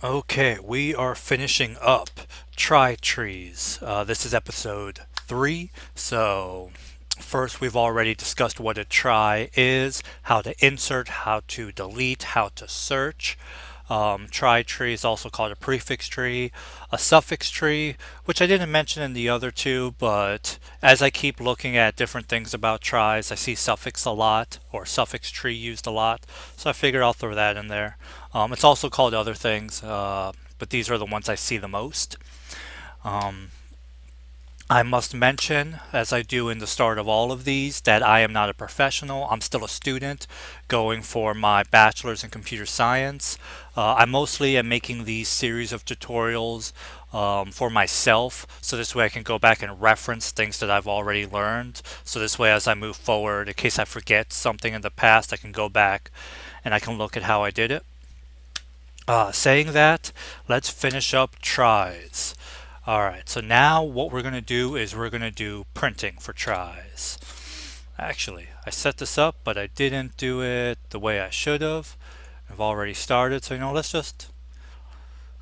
Okay, we are finishing up Trees. This is episode 3. So, first, we've already discussed what a trie is, how to insert, how to delete, how to search. Tree is also called a prefix tree, a suffix tree, which I didn't mention in the other two, but as I keep looking at different things about tries, I see suffix a lot, or suffix tree used a lot, so I figured I'll throw that in there. It's also called other things, but these are the ones I see the most. Um, I must mention, as I do in the start of all of these, that I am not a professional. I'm still a student going for my bachelor's in computer science. I mostly am making these series of tutorials for myself, so this way I can go back and reference things that I've already learned. So this way, as I move forward, in case I forget something in the past, I can go back and I can look at how I did it. Saying that, let's finish up tries. Alright, so now what we're going to do is we're going to do printing for tries. Actually, I set this up, but I didn't do it the way I should have. I've already started, so let's just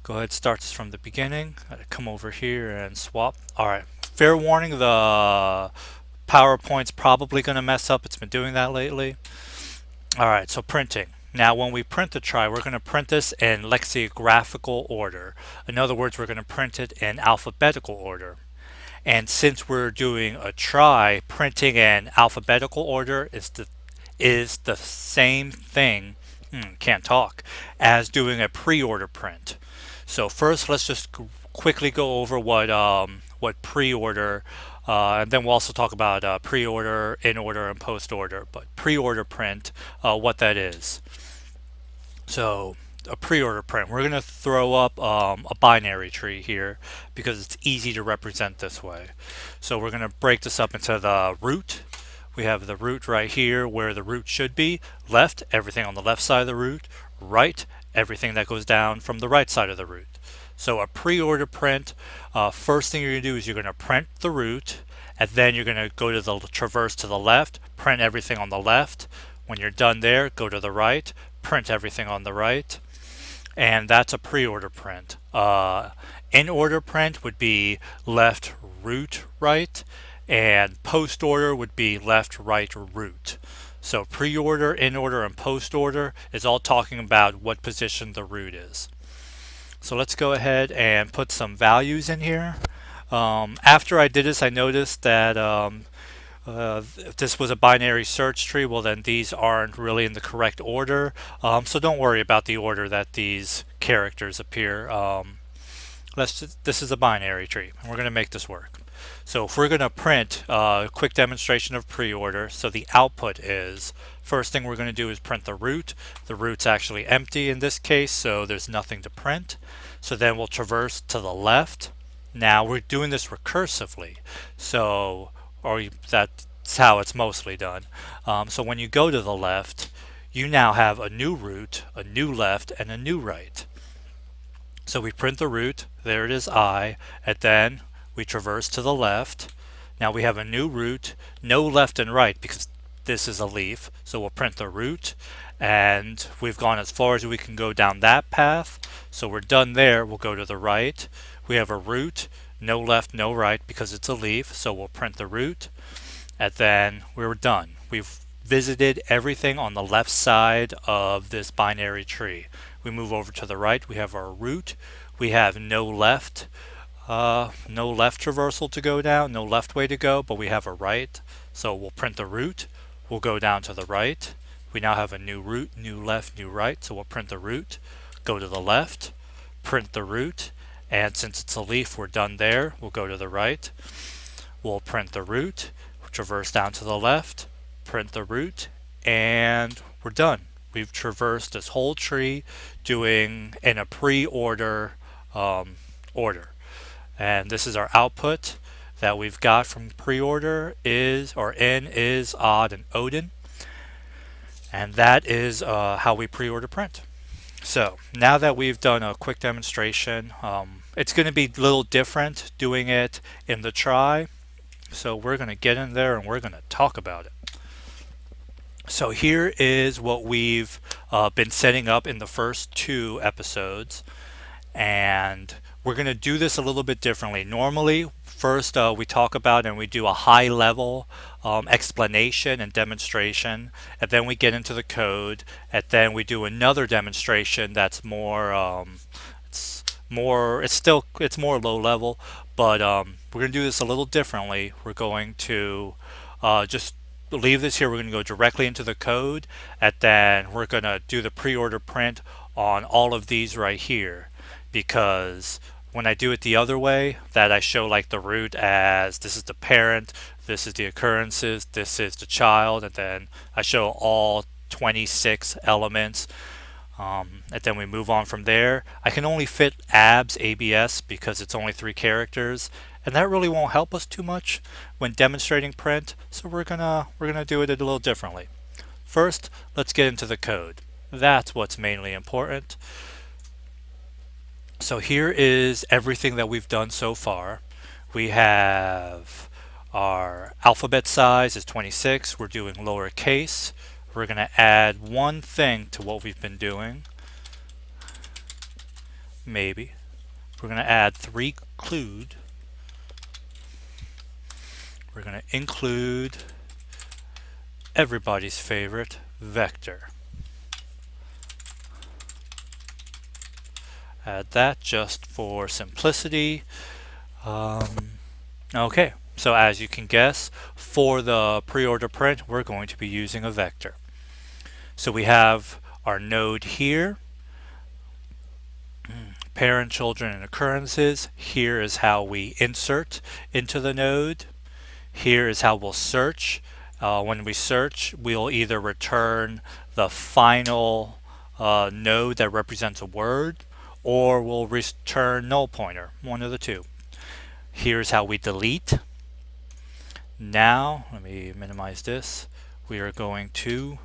go ahead and start this from the beginning. Gotta come over here and swap. Alright, fair warning, the PowerPoint's probably going to mess up. It's been doing that lately. Alright, so printing. Now when we print the trie, we're going to print this in lexicographical order. In other words, we're going to print it in alphabetical order. And since we're doing a trie, printing in alphabetical order is the same thing, can't talk, as doing a pre-order print. So first, let's just quickly go over what pre-order, and then we'll also talk about pre-order, in-order, and post-order. But pre-order print, what that is. So a pre-order print, we're going to throw up a binary tree here because it's easy to represent this way. So we're going to break this up into the root. We have the root right here where the root should be. Left, everything on the left side of the root. Right, everything that goes down from the right side of the root. So a pre-order print, first thing you're going to do is you're going to print the root, and then you're going to go to the traverse to the left, print everything on the left. When you're done there, go to the right, print everything on the right, and that's a pre-order print. In-order print would be left, root, right, and post-order would be left, right, root. So pre-order, in-order, and post-order is all talking about what position the root is. So let's go ahead and put some values in here. After I did this, I noticed that if this was a binary search tree, well then these aren't really in the correct order. So don't worry about the order that these characters appear. This is a binary tree, and we're going to make this work. So if we're going to print a quick demonstration of pre-order, so the output is, first thing we're going to do is print the root. The root's actually empty in this case, so there's nothing to print. So then we'll traverse to the left. Now we're doing this recursively, so that's how it's mostly done. So when you go to the left, you now have a new root, a new left, and a new right. So we print the root, there it is I, and then we traverse to the left. Now we have a new root, no left and right because this is a leaf, so we'll print the root, and we've gone as far as we can go down that path, so we're done there. We'll go to the right. We have a root, no left, no right because it's a leaf, so we'll print the root, and then we're done. We've visited everything on the left side of this binary tree. We move over to the right, we have our root, we have no left traversal to go down, no left way to go, but we have a right, so we'll print the root, we'll go down to the right, we now have a new root, new left, new right, so we'll print the root, go to the left, print the root, and since it's a leaf, we're done there. We'll go to the right, we'll print the root, traverse down to the left, print the root, and we're done. We've traversed this whole tree doing in a pre-order order. And this is our output that we've got from pre-order is, or in, is, odd, and Odin. And that is how we pre-order print. So now that we've done a quick demonstration, it's going to be a little different doing it in the trie. So we're going to get in there and we're going to talk about it. So here is what we've been setting up in the first 2 episodes. And we're going to do this a little bit differently. Normally, first we talk about and we do a high level explanation and demonstration, and then we get into the code, and then we do another demonstration that's more it's more low level, but we're going to do this a little differently. We're going to just leave this here. We're going to go directly into the code, and then we're going to do the pre-order print on all of these right here, because when I do it the other way, that I show like the root as this is the parent, this is the occurrences, this is the child, and then I show all 26 elements, and then we move on from there. I can only fit ABS because it's only 3 characters, and that really won't help us too much when demonstrating print, so we're gonna do it a little differently. First, let's get into the code. That's what's mainly important. So here is everything that we've done so far. We have our alphabet size is 26. We're doing lowercase. We're going to add one thing to what we've been doing. Maybe. We're going to add 3 include. We're going to include everybody's favorite vector. Add that just for simplicity. Okay, so as you can guess, for the pre-order print, we're going to be using a vector. So we have our node here, parent, children, and occurrences. Here is how we insert into the node. Here is how we'll search. When we search, we'll either return the final node that represents a word, or we'll return null pointer, one of the two. Here's how we delete. Now, let me minimize this. We are going to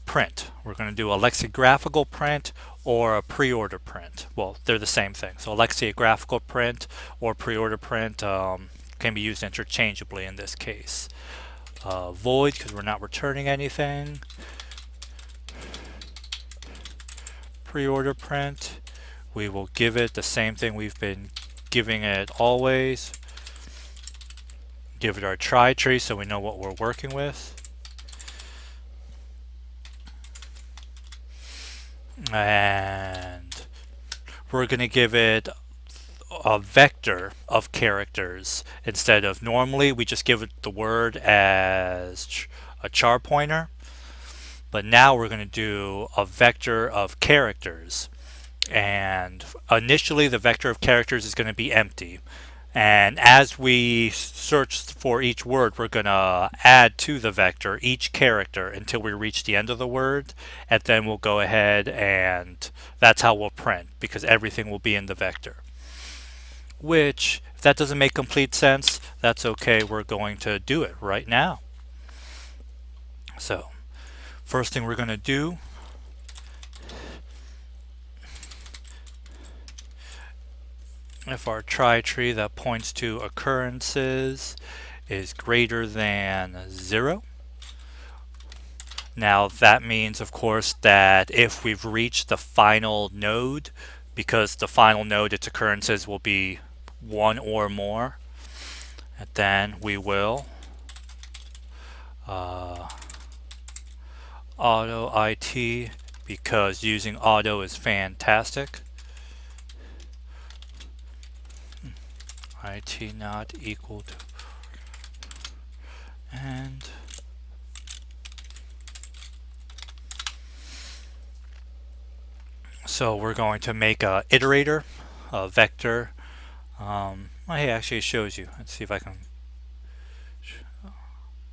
print. We're going to do a lexicographical print or a pre-order print. Well, they're the same thing. So lexicographical print or pre-order print can be used interchangeably in this case. Void, because we're not returning anything. Pre-order print, we will give it the same thing we've been giving it always. Give it our tree so we know what we're working with. And we're going to give it a vector of characters instead of normally we just give it the word as a char pointer, but now we're going to do a vector of characters, and initially the vector of characters is going to be empty, and as we search for each word we're going to add to the vector each character until we reach the end of the word, and then we'll go ahead and that's how we'll print, because everything will be in the vector. Which, if that doesn't make complete sense, that's okay. We're going to do it right now. So, first thing we're going to do, if our tree that points to occurrences is greater than 0, now that means, of course, that if we've reached the final node, because the final node, its occurrences will be 1 or more, and then we will auto it, because using auto is fantastic. It not equal to, and so we're going to make a iterator, a vector. Hey, actually it shows you. Let's see if I can.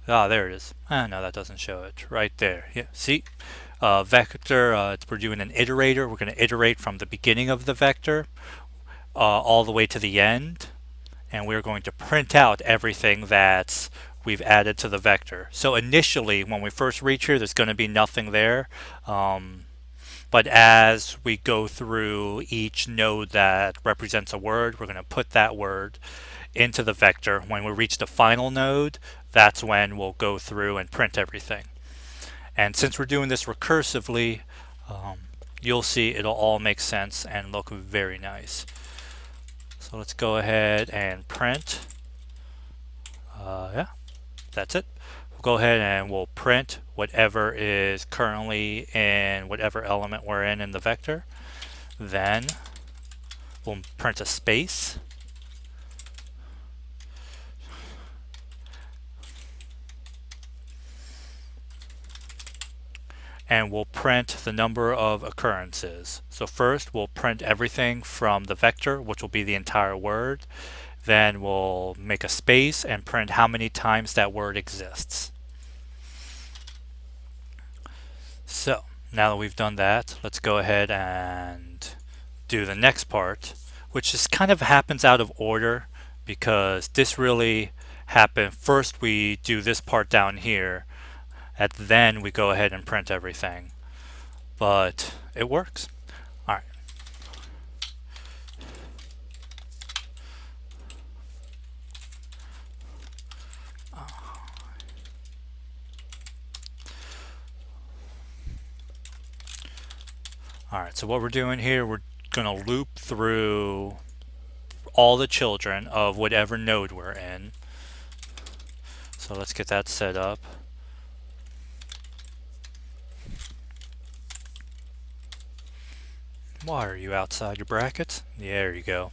There it is. No, that doesn't show it. Right there. Yeah, see? Vector, we're doing an iterator. We're going to iterate from the beginning of the vector all the way to the end. And we're going to print out everything that we've added to the vector. So initially, when we first reach here, there's going to be nothing there. But as we go through each node that represents a word, we're going to put that word into the vector. When we reach the final node, that's when we'll go through and print everything. And since we're doing this recursively, you'll see it'll all make sense and look very nice. So let's go ahead and print. Yeah, that's it. We'll go ahead and we'll print whatever is currently in whatever element we're in the vector. Then we'll print a space. And we'll print the number of occurrences. So first we'll print everything from the vector, which will be the entire word. Then we'll make a space and print how many times that word exists. So now that we've done that, let's go ahead and do the next part, which just kind of happens out of order because this really happened. First we do this part down here, and then we go ahead and print everything. But it works. All right. All right, so what we're doing here, we're going to loop through all the children of whatever node we're in. So let's get that set up. Why are you outside your brackets? Yeah, there you go.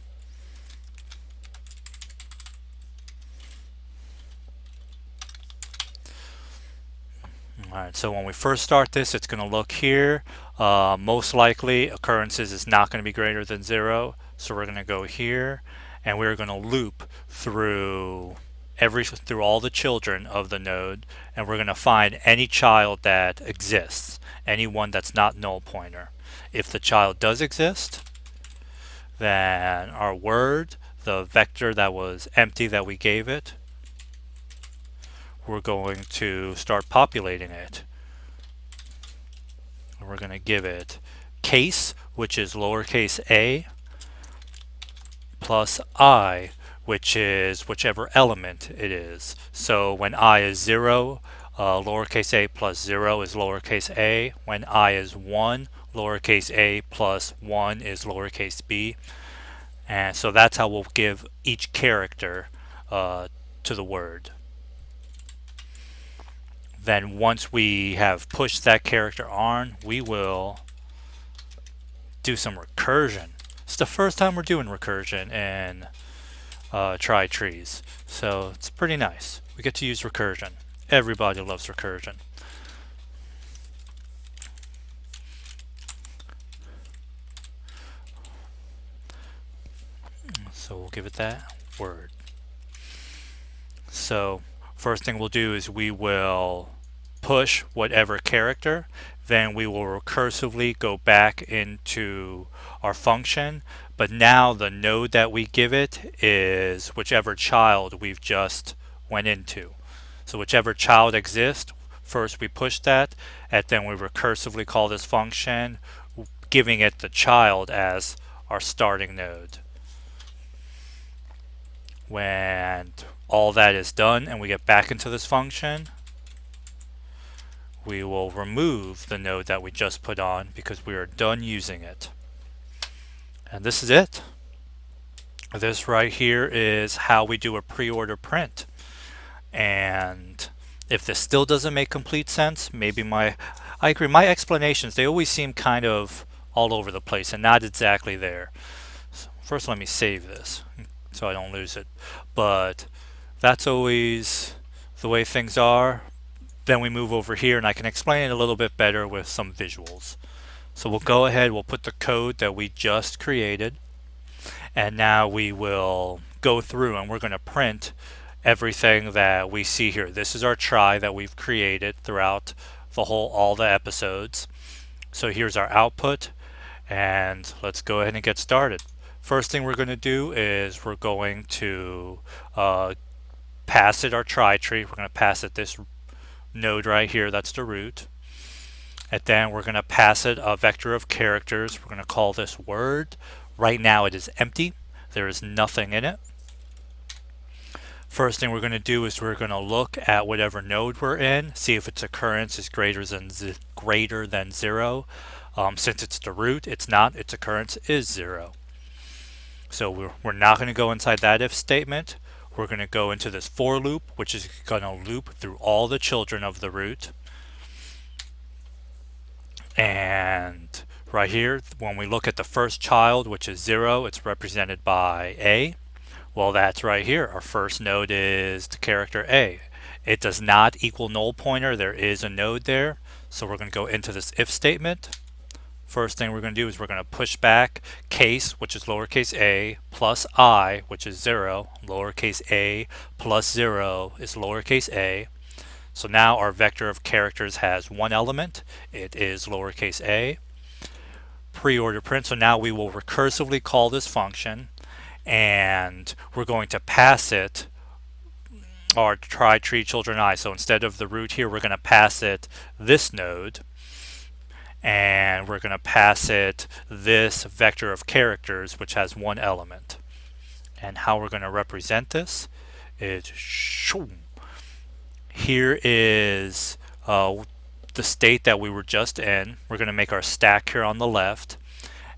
Alright, so when we first start this, it's going to look here. Most likely, occurrences is not going to be greater than 0. So we're going to go here, and we're going to loop through all the children of the node, and we're going to find any child that exists, any one that's not null pointer. If the child does exist, then our word, the vector that was empty that we gave it, we're going to start populating it. We're going to give it case, which is lowercase a, plus I, which is whichever element it is. So when I is 0, lowercase a plus 0 is lowercase a. When I is 1, lowercase a plus 1 is lowercase b. And so that's how we'll give each character to the word. Then once we have pushed that character on, we will do some recursion. It's the first time we're doing recursion in Trie trees, so it's pretty nice. We get to use recursion. Everybody loves recursion. So we'll give it that word. So first thing we'll do is we will push whatever character, then we will recursively go back into our function, but now the node that we give it is whichever child we've just went into. So whichever child exists, first we push that, and then we recursively call this function, giving it the child as our starting node. When all that is done and we get back into this function, we will remove the node that we just put on because we are done using it. And this is it. This right here is how we do a pre-order print. And if this still doesn't make complete sense, maybe I agree, my explanations, they always seem kind of all over the place and not exactly there. So first let me save this so I don't lose it. But that's always the way things are. Then we move over here and I can explain it a little bit better with some visuals. So we'll go ahead, we'll put the code that we just created, and now we will go through and we're going to print everything that we see here. This is our trie that we've created throughout all the episodes. So here's our output, and let's go ahead and get started. First thing we're going to do is we're going to pass it our trie tree. We're going to pass it this node right here, that's the root. And then we're going to pass it a vector of characters. We're going to call this word. Right now it is empty. There is nothing in it. First thing we're going to do is we're going to look at whatever node we're in, see if its occurrence is greater than 0. Since it's the root, it's not. Its occurrence is 0. So we're not going to go inside that if statement. We're going to go into this for loop, which is going to loop through all the children of the root. And right here, when we look at the first child, which is 0, it's represented by A. Well, that's right here. Our first node is the character A. It does not equal null pointer. There is a node there. So we're going to go into this if statement. First thing we're going to do is we're going to push back case, which is lowercase a, plus I, which is 0. Lowercase a plus 0 is lowercase a. So now our vector of characters has one element. It is lowercase a. Preorder print. So now we will recursively call this function, and we're going to pass it our trie tree children I. So instead of the root here, we're going to pass it this node, and we're going to pass it this vector of characters, which has one element. And how we're going to represent this is here is the state that we were just in. We're going to make our stack here on the left,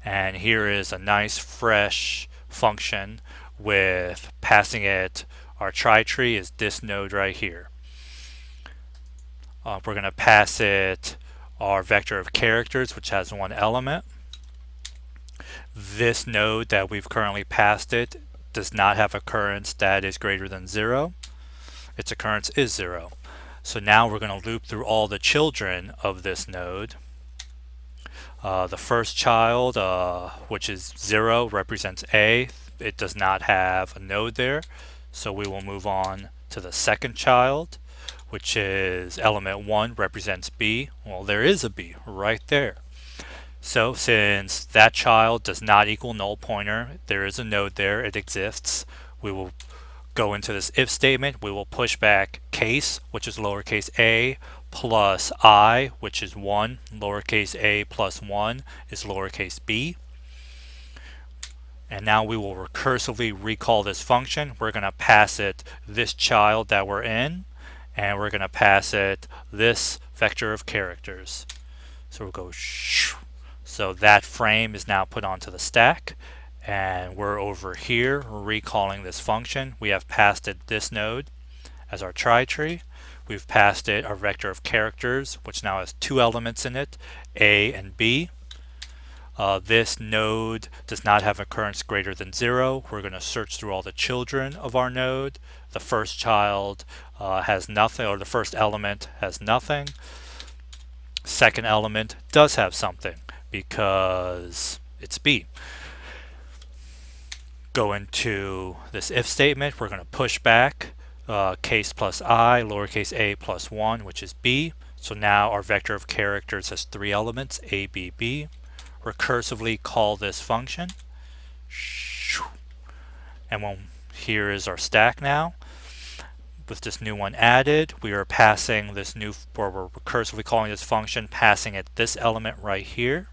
and here is a nice fresh function with passing it. Our trie tree is this node right here. We're going to pass it our vector of characters, which has one element. This node that we've currently passed it does not have occurrence that is greater than 0. Its occurrence is 0. So now we're going to loop through all the children of this node. The first child, which is 0, represents A. It does not have a node there. So we will move on to the second child, which is element 1, represents B. Well, there is a B right there. So since that child does not equal null pointer, there is a node there, it exists. We will go into this if statement. We will push back case, which is lowercase a, plus I, which is 1. Lowercase a plus 1 is lowercase b. And now we will recursively recall this function. We're going to pass it this child that we're in, and we're going to pass it this vector of characters. So we'll go shh. So that frame is now put onto the stack, and we're over here recalling this function. We have passed it this node as our trie tree. We've passed it our vector of characters, which now has two elements in it, A and B. This node does not have occurrence greater than 0. We're going to search through all the children of our node. The first child has nothing, or the first element has nothing. Second element does have something because it's B. Go into this if statement. We're going to push back case plus I, lowercase a plus 1, which is B. So now our vector of characters has 3 elements, A, B, B. Recursively call this function, and here is our stack now. With this new one added, we are passing this new, or we're recursively calling this function, passing it this element right here,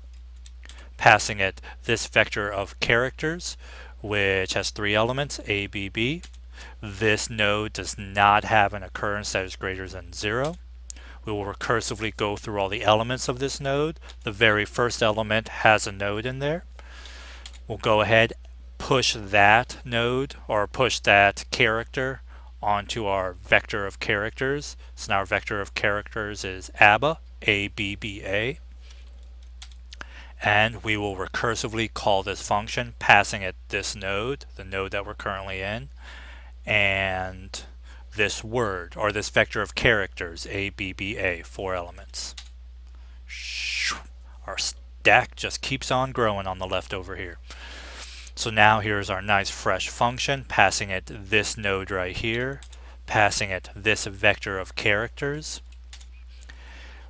passing it this vector of characters, which has 3 elements, A, B, B. This node does not have an occurrence that is greater than 0. We will recursively go through all the elements of this node. The very first element has a node in there. We'll go ahead, push that node, or push that character onto our vector of characters. So now our vector of characters is ABBA, A-B-B-A. And we will recursively call this function, passing it this node, the node that we're currently in, and this word, or this vector of characters, A, B, B, A, 4 elements. Our stack just keeps on growing on the left over here. So now here's our nice fresh function, passing it this node right here, passing it this vector of characters.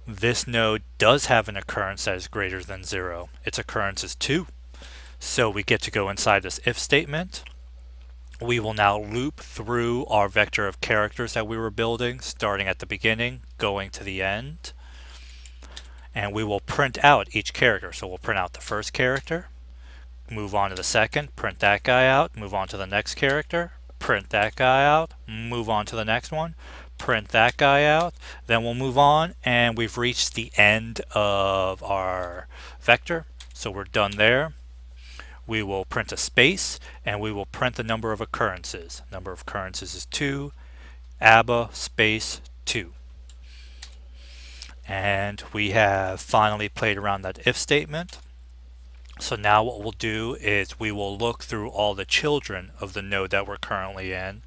This node does have an occurrence that is greater than 0. Its occurrence is 2. So we get to go inside this if statement. We will now loop through our vector of characters that we were building, starting at the beginning, going to the end. And we will print out each character. So we'll print out the first character, move on to the second, print that guy out, move on to the next character, print that guy out, move on to the next one, print that guy out. Then we'll move on, and we've reached the end of our vector. So we're done there. We will print a space, and we will print the number of occurrences. Number of occurrences is 2, ABBA space 2. And we have finally played around that if statement. So now what we'll do is we will look through all the children of the node that we're currently in,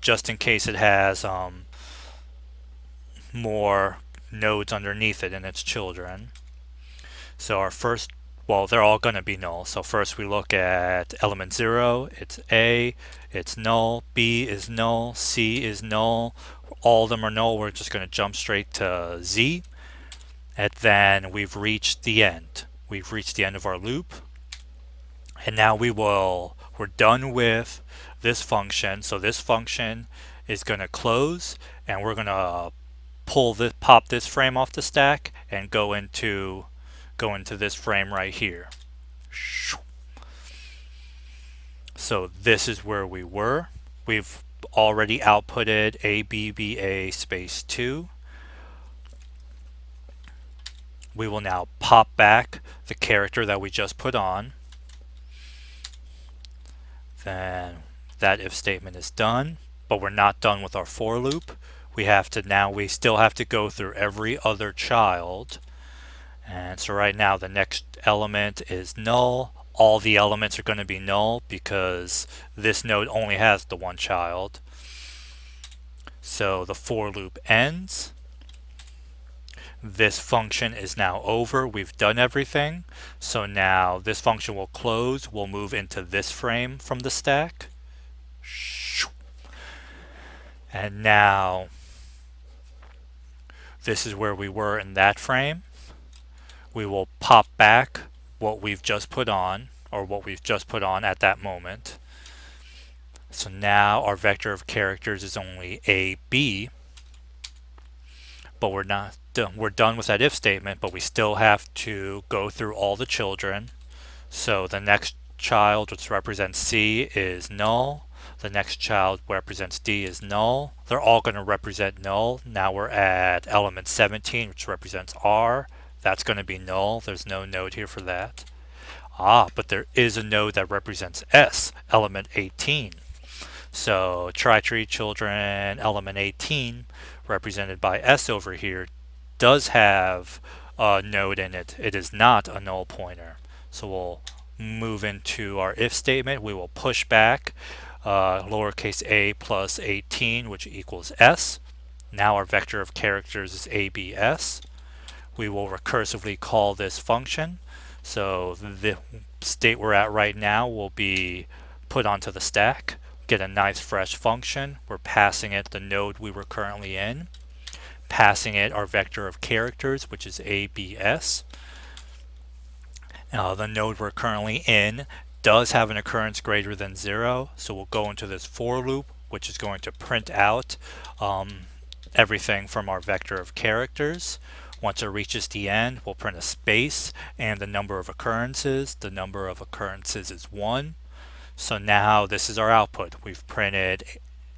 just in case it has more nodes underneath it and its children. So our first, well, they're all going to be null. So first we look at element 0, it's A, it's null, B is null, C is null, all of them are null. We're just going to jump straight to Z, and then we've reached the end. We've reached the end of our loop, and now we're done with this function. So this function is going to close, and we're going to pop this frame off the stack and go into this frame right here. So this is where we were. We've already outputted ABBA space 2. We will now pop back the character that we just put on. Then that if statement is done, but we're not done with our for loop. We still have to go through every other child. And so right now the next element is null. All the elements are going to be null because this node only has the one child. So the for loop ends. This function is now over. We've done everything. So now this function will close. We'll move into this frame from the stack. And now this is where we were in that frame. We will pop back what we've just put on, or what we've just put on at that moment. So now our vector of characters is only AB, but we're not done. We're done with that if statement, but we still have to go through all the children. So the next child, which represents C, is null. The next child represents D is null. They're all going to represent null. Now we're at element 17, which represents R. That's going to be null. There's no node here for that. But there is a node that represents S, element 18. So Trie children element 18, represented by S over here, does have a node in it. It is not a null pointer. So we'll move into our if statement. We will push back lowercase a plus 18, which equals S. Now our vector of characters is ABS. We will recursively call this function. So the state we're at right now will be put onto the stack. Get a nice fresh function. We're passing it the node we were currently in, passing it our vector of characters, which is ABS. The node we're currently in does have an occurrence greater than 0, so we'll go into this for loop, which is going to print out everything from our vector of characters. Once it reaches the end, we'll print a space and the number of occurrences. The number of occurrences is 1. So now this is our output. We've printed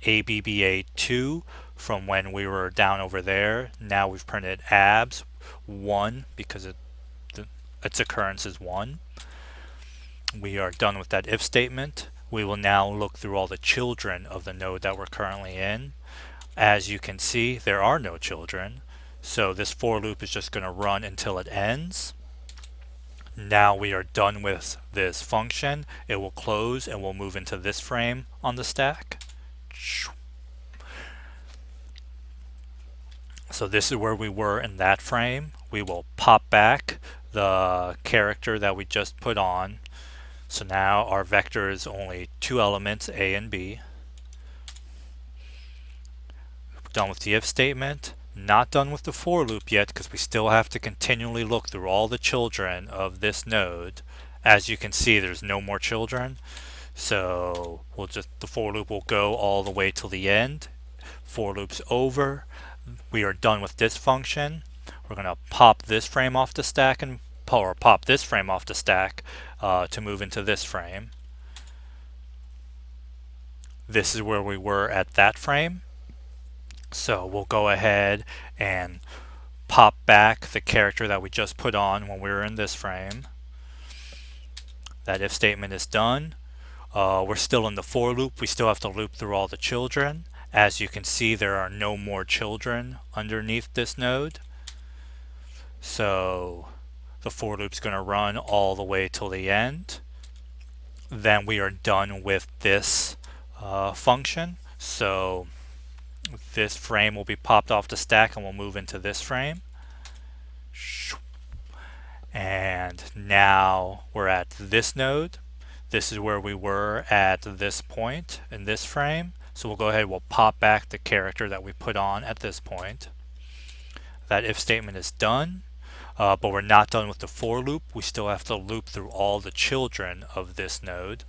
ABBA2 from when we were down over there. Now we've printed ABS 1 because its occurrence is 1. We are done with that if statement. We will now look through all the children of the node that we're currently in. As you can see, there are no children. So this for loop is just going to run until it ends. Now we are done with this function. It will close and we'll move into this frame on the stack. So this is where we were in that frame. We will pop back the character that we just put on. So now our vector is only 2 elements, A and B. Done with the if statement. Not done with the for loop yet because we still have to continually look through all the children of this node. As you can see, there's no more children. So the for loop will go all the way till the end. For loop's over. We are done with this function. We're going to pop this frame off the stack and pop this frame off the stack to move into this frame. This is where we were at that frame. So we'll go ahead and pop back the character that we just put on when we were in this frame. That if statement is done. We're still in the for loop. We still have to loop through all the children. As you can see, there are no more children underneath this node. So the for loop's going to run all the way till the end. Then we are done with this function. So this frame will be popped off the stack and we'll move into this frame. And now we're at this node. This is where we were at this point in this frame. So we'll go ahead, we'll pop back the character that we put on at this point. That if statement is done, but we're not done with the for loop. We still have to loop through all the children of this node,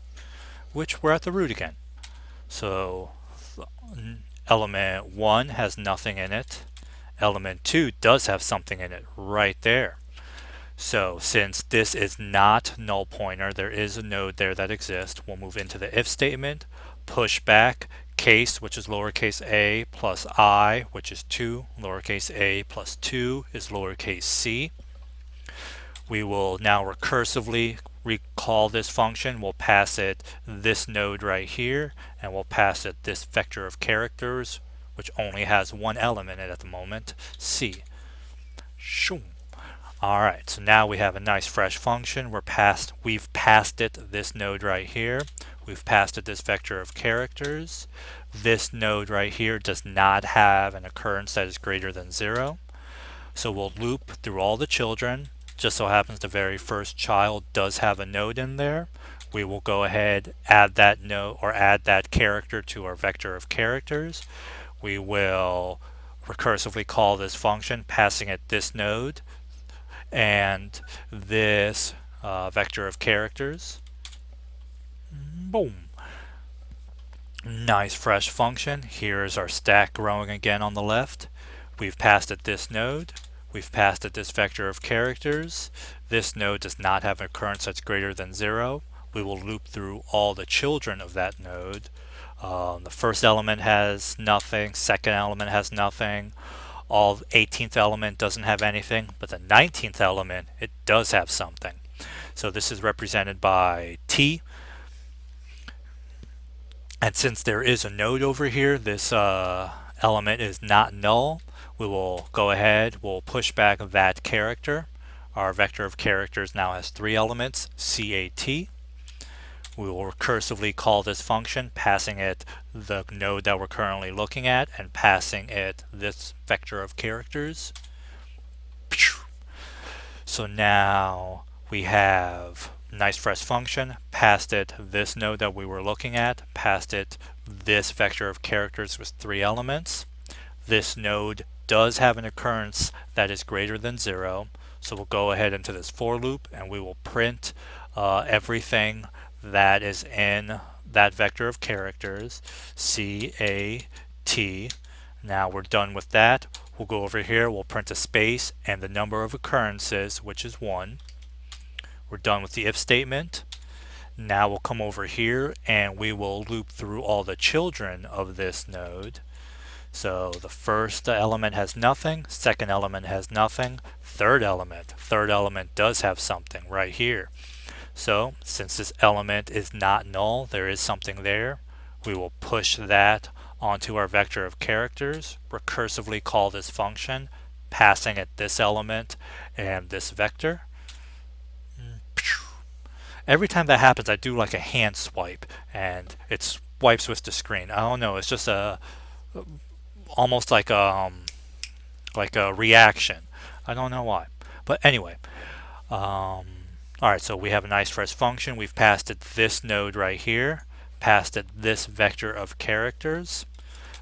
which we're at the root again. So element 1 has nothing in it. Element 2 does have something in it right there. So since this is not null pointer, there is a node there that exists. We'll move into the if statement, push back case, which is lowercase a, plus I, which is 2. Lowercase a plus 2 is lowercase c. We will now recursively recall this function. We'll pass it this node right here, and we'll pass it this vector of characters, which only has one element in it at the moment, c. Shoo. Alright, so now we have a nice fresh function. We've passed it this node right here. We've passed it this vector of characters. This node right here does not have an occurrence that is greater than 0. So we'll loop through all the children. Just so happens the very first child does have a node in there. We will go ahead, add that node or add that character to our vector of characters. We will recursively call this function, passing it this node and this vector of characters. Boom. Nice fresh function. Here's our stack growing again on the left. We've passed it this node. We've passed it this vector of characters. This node does not have an occurrence that's greater than 0. We will loop through all the children of that node. The first element has nothing. Second element has nothing. All 18th element doesn't have anything, but the 19th element, it does have something. So this is represented by T. And since there is a node over here, this element is not null. We will go ahead, we'll push back that character. Our vector of characters now has 3 elements, CAT. We will recursively call this function, passing it the node that we're currently looking at and passing it this vector of characters. So now we have nice fresh function, passed it this node that we were looking at, passed it this vector of characters with 3 elements. This node does have an occurrence that is greater than 0. So we'll go ahead into this for loop and we will print everything that is in that vector of characters, CAT. Now we're done with that. We'll go over here, we'll print a space and the number of occurrences, which is 1. We're done with the if statement. Now we'll come over here and we will loop through all the children of this node. So the first element has nothing, second element has nothing, third element does have something right here. So since this element is not null, there is something there. We will push that onto our vector of characters, recursively call this function, passing it this element and this vector. Every time that happens, I do like a hand swipe and it swipes with the screen. I don't know, it's just almost like a reaction. I don't know why. But anyway, alright, so we have a nice fresh function. We've passed it this node right here, passed it this vector of characters.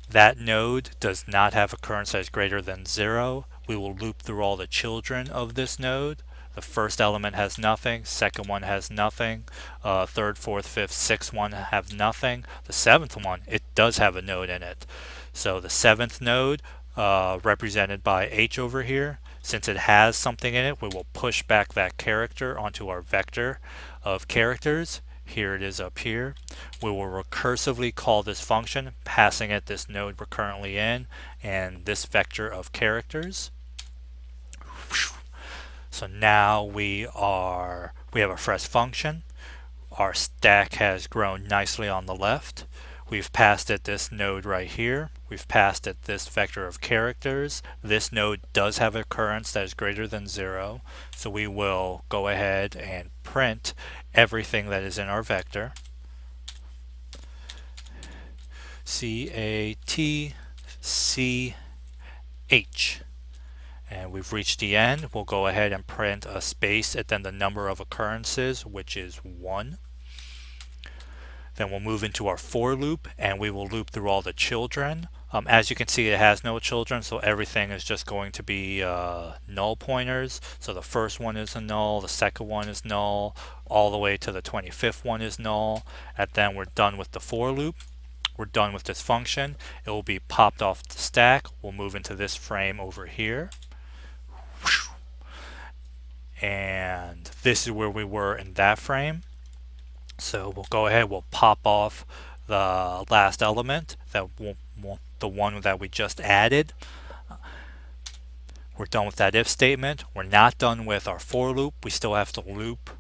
That node does not have occurrence that is greater than 0. We will loop through all the children of this node. The first element has nothing, second one has nothing, third, fourth, fifth, sixth one have nothing. The seventh one, it does have a node in it. So the 7th node, represented by H over here, since it has something in it, we will push back that character onto our vector of characters. Here it is up here. We will recursively call this function, passing it this node we're currently in and this vector of characters. So now we have a fresh function. Our stack has grown nicely on the left. We've passed it this node right here. We've passed it this vector of characters. This node does have a occurrence that is greater than 0. So we will go ahead and print everything that is in our vector. CATCH. And we've reached the end. We'll go ahead and print a space and then the number of occurrences, which is 1. Then we'll move into our for loop and we will loop through all the children. As you can see, it has no children, so everything is just going to be null pointers. So the first one is a null, the second one is null, all the way to the 25th one is null. And then we're done with the for loop. We're done with this function. It will be popped off the stack. We'll move into this frame over here. And this is where we were in that frame. So we'll go ahead, we'll pop off the last element, the one that we just added. We're done with that if statement. We're not done with our for loop. We still have to loop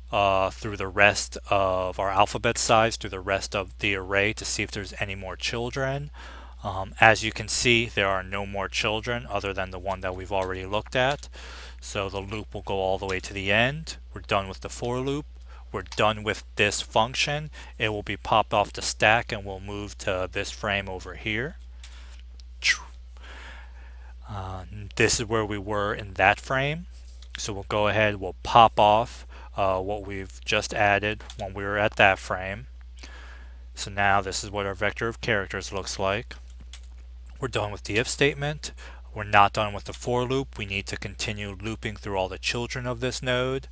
through the rest of our alphabet size, through the rest of the array to see if there's any more children. As you can see, there are no more children other than the one that we've already looked at. So the loop will go all the way to the end. We're done with the for loop. We're done with this function. It will be popped off the stack and we'll move to this frame over here. This is where we were in that frame. So we'll go ahead, we'll pop off what we've just added when we were at that frame. So now this is what our vector of characters looks like. We're done with the if statement. We're not done with the for loop. We need to continue looping through all the children of this node.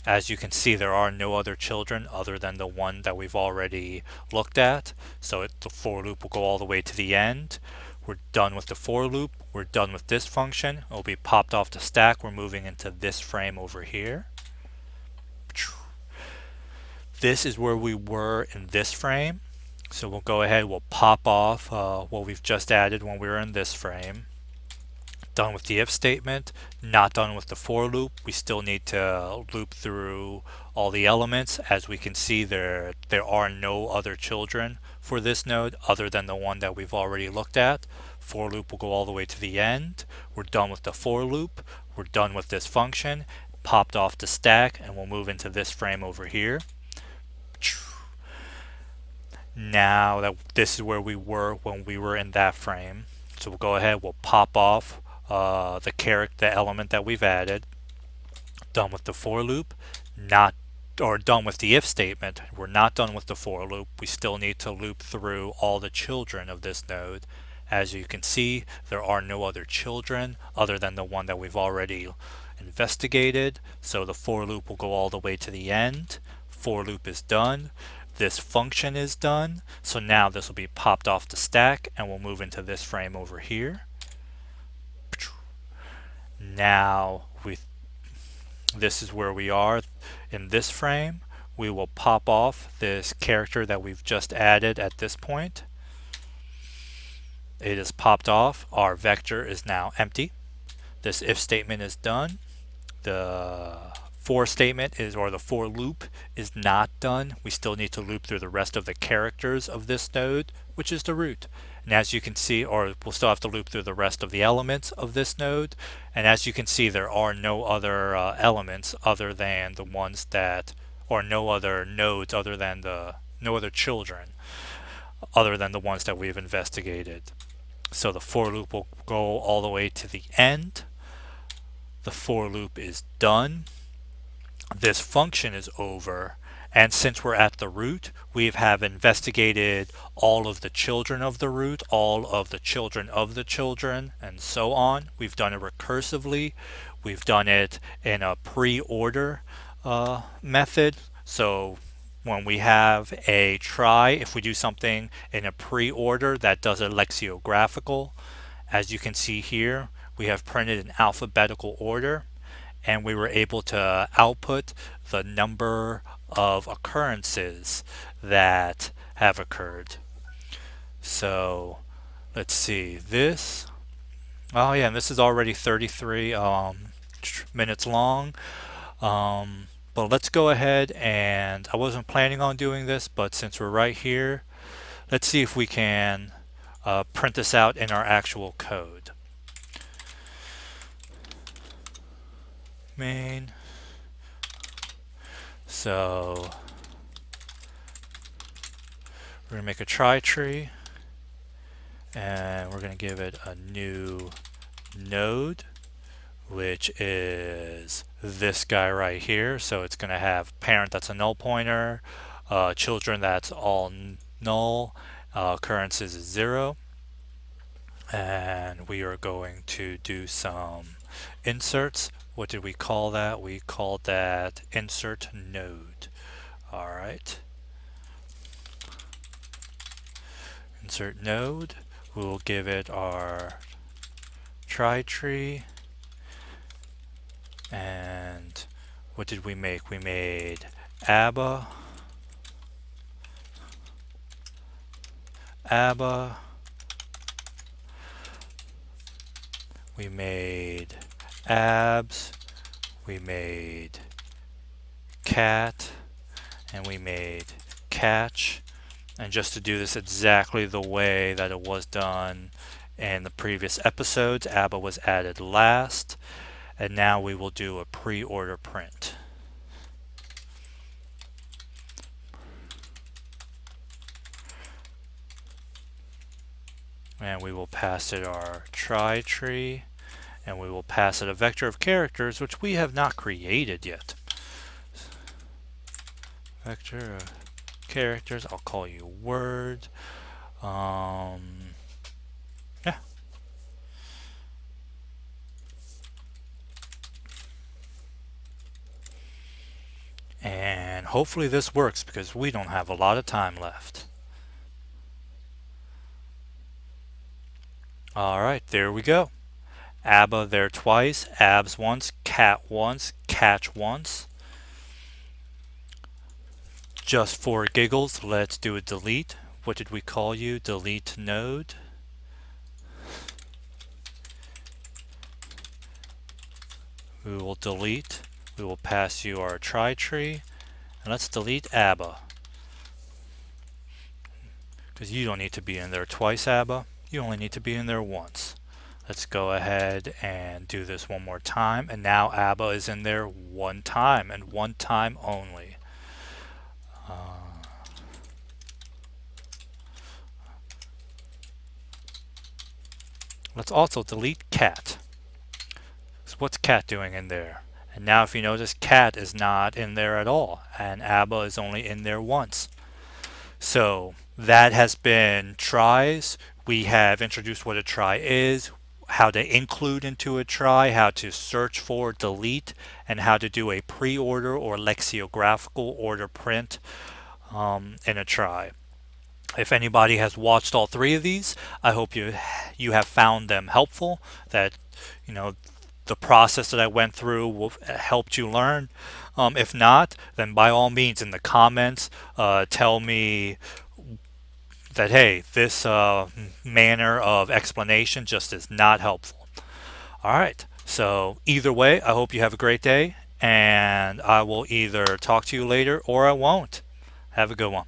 As you can see, there are no other children other than the one that we've already looked at. So the for loop will go all the way to the end. We're done with the for loop. We're done with this function. It will be popped off the stack. We're moving into this frame over here. This is where we were in this frame. So we'll go ahead, we'll pop off what we've just added when we were in this frame. Done with the if statement, not done with the for loop. We still need to loop through all the elements. As we can see, there are no other children for this node other than the one that we've already looked at. For loop will go all the way to the end. We're done with the for loop. We're done with this function. Popped off the stack and we'll move into this frame over here. Now that this is where we were when we were in that frame. So we'll go ahead, we'll pop off the element that we've added. Done with the for loop, done with the if statement. We're not done with the for loop. We still need to loop through all the children of this node. As you can see, there are no other children other than the one that we've already investigated. So the for loop will go all the way to the end. For loop is done. This function is done. So now this will be popped off the stack and we'll move into this frame over here. Now this is where we are in this frame. We will pop off this character that we've just added at this point. It is popped off. Our vector is now empty. This if statement is done. The for statement or the for loop is not done. We still need to loop through the rest of the characters of this node, which is the root. And as you can see, or we'll still have to loop through the rest of the elements of this node. And as you can see, there are no other elements other than the ones that, or no other nodes other than no other children other than the ones that we've investigated. So the for loop will go all the way to the end. The for loop is done. This function is over, and since we're at the root, we have investigated all of the children of the root, all of the children of the children, and so on. We've done it recursively. We've done it in a preorder method. So when we have a trie, if we do something in a preorder, that does it lexicographical. As you can see here, we have printed in alphabetical order, and we were able to output the number of occurrences that have occurred. So let's see this. Oh yeah, and this is already 33 minutes long. But let's go ahead, and I wasn't planning on doing this, but since we're right here, let's see if we can print this out in our actual code. Main. So we're going to make a trie tree, and we're going to give it a new node, which is this guy right here. So it's going to have parent, that's a null pointer, children, that's all null, occurrences is 0, and we are going to do some inserts. What did we call that? We called that insert node. All right. Insert node. We'll give it our trie tree. And what did we make? We made ABBA. We made abs. We made cat. And we made catch. And just to do this exactly the way that it was done in the previous episodes, ABBA was added last. And now we will do a pre-order print. And we will pass it our trie tree, and we will pass it a vector of characters, which we have not created yet. Vector of characters, I'll call you word. Yeah. And hopefully this works, because we don't have a lot of time left. Alright, there we go. ABBA there twice, abs once, cat once, catch once. Just for giggles, let's do a delete. What did we call you? Delete node. We will delete. We will pass you our trie tree. And let's delete ABBA. Because you don't need to be in there twice, ABBA. You only need to be in there once. Let's go ahead and do this one more time. And now ABBA is in there one time, and one time only. Let's also delete cat. So what's cat doing in there? And now if you notice, cat is not in there at all, and ABBA is only in there once. So that has been tries. We have introduced what a trie is, how to include into a trie, how to search for, delete, and how to do a pre-order or lexicographical order print in a trie. If anybody has watched all three of these, I hope you have found them helpful, that the process that I went through helped you learn. If not, then by all means in the comments, tell me that, hey, this manner of explanation just is not helpful. All right, so either way, I hope you have a great day, and I will either talk to you later or I won't. Have a good one.